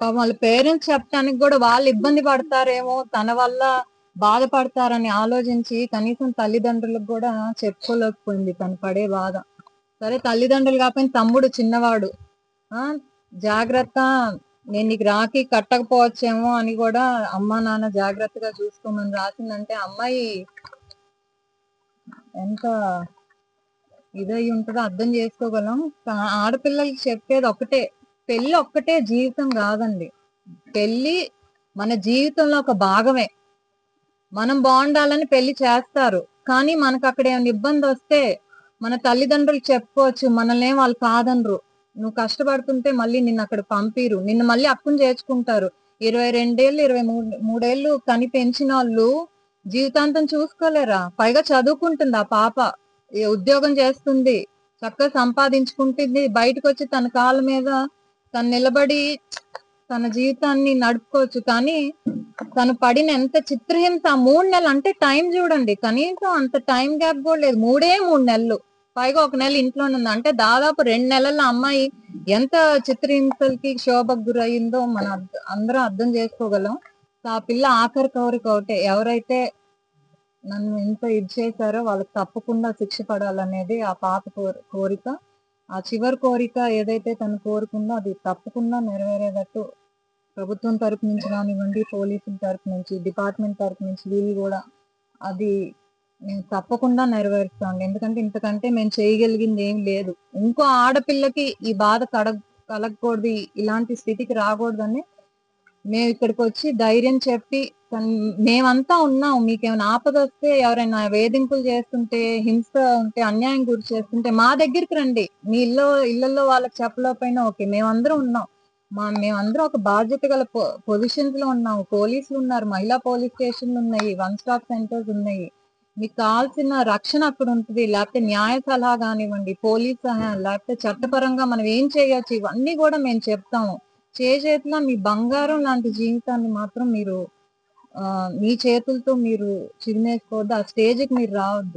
పాపం వాళ్ళ పేరెంట్స్ చెప్పడానికి కూడా వాళ్ళు ఇబ్బంది పడతారేమో, తన వల్ల బాధపడతారని ఆలోచించి కనీసం తల్లిదండ్రులకు కూడా చెప్పుకోలేకపోయింది తను పడే బాధ. సరే తల్లిదండ్రులు కాకపోయినా తమ్ముడు చిన్నవాడు. ఆ జాగ్రత్త, నేను నీకు రాఖీ కట్టకపోవచ్చేమో అని కూడా అమ్మా నాన్న జాగ్రత్తగా చూసుకోమని రాసిందంటే అమ్మాయి ఎంత ఇదై ఉంటుందో అర్థం చేసుకోగలం. ఆడపిల్లలకి చెప్పేది ఒకటే, పెళ్లి ఒక్కటే జీవితం కాదండి. పెళ్లి మన జీవితంలో ఒక భాగమే. మనం బాగుండాలని పెళ్లి చేస్తారు, కానీ మనకు అక్కడ ఏమైనా ఇబ్బంది వస్తే మన తల్లిదండ్రులు చెప్పుకోవచ్చు, మనల్ని వాళ్ళు కాదనరు. నువ్వు కష్టపడుతుంటే మళ్ళీ నిన్ను అక్కడ పంపిరు, నిన్ను మళ్ళీ అక్కును చేర్చుకుంటారు. 22 ఏళ్ళు 23 ఏళ్ళు కని పెంచిన వాళ్ళు జీవితాంతం చూసుకోలేరా? పైగా చదువుకుంటుంది ఆ పాప, ఉద్యోగం చేస్తుంది, చక్కగా సంపాదించుకుంటుంది, బయటకు వచ్చి తన కాళ్ళ మీద తను నిలబడి తన జీవితాన్ని నడుపుకోవచ్చు. కానీ తను పడిన ఎంత చిత్రహింస, 3 నెలలు అంటే టైం చూడండి, కనీసం అంత టైం గ్యాప్ కూడా లేదు. 3 నెలలు, పైగా 1 నెల ఇంట్లోనే ఉంది అంటే దాదాపు 2 నెలల అమ్మాయి ఎంత చిత్రహింసలకి క్షోభకు గురయిందో మనం అందరం అర్థం చేసుకోగలం. ఆ పిల్ల ఆఖరి కోరిక ఒకటే, ఎవరైతే నన్ను ఇంత ఇది చేశారో వాళ్ళకి తప్పకుండా శిక్ష పడాలనేది ఆ పాప కోరిక. ఆ చివరి కోరిక ఏదైతే తను కోరుకుందో అది తప్పకుండా నెరవేరేటట్టు ప్రభుత్వం తరపు నుంచి కానివ్వండి, పోలీసుల తరపు నుంచి, డిపార్ట్మెంట్ తరపు నుంచి వీళ్ళు కూడా అది మేము తప్పకుండా నెరవేరుస్తాం. ఎందుకంటే ఇంతకంటే మేము చేయగలిగింది ఏం లేదు. ఇంకో ఆడపిల్లకి ఈ బాధ కలగకూడదు, ఇలాంటి స్థితికి రాకూడదని మేము ఇక్కడికి వచ్చి ధైర్యం చెప్పి మేమంతా ఉన్నాం. మీకేమైనా ఆపద వస్తే, ఎవరైనా వేధింపులు చేస్తుంటే, హింస ఉంటే, అన్యాయం గురి చేస్తుంటే మా దగ్గరికి రండి. మీ ఇళ్లలో వాళ్ళకి చెప్పలేకపోయినా ఓకే, మేమందరం ఉన్నాం. మేమందరం ఒక బాధ్యత గల పొజిషన్స్ లో ఉన్నాము. పోలీసులు ఉన్నారు, మహిళా పోలీస్ స్టేషన్లు ఉన్నాయి, 1 స్టాప్ సెంటర్స్ ఉన్నాయి. మీకు కావాల్సిన రక్షణ అక్కడ ఉంటుంది. లేకపోతే న్యాయ సలహా కానివ్వండి, పోలీస్ సహాయం, లేకపోతే చట్టపరంగా మనం ఏం చేయొచ్చు, ఇవన్నీ కూడా మేము చెప్తాము. చేతిలో మీ బంగారం లాంటి జీవితాన్ని మాత్రం మీరు మీ చేతులతో మీరు చిదిమేసుకోవద్దు. ఆ స్టేజ్కి మీరు రావద్దు.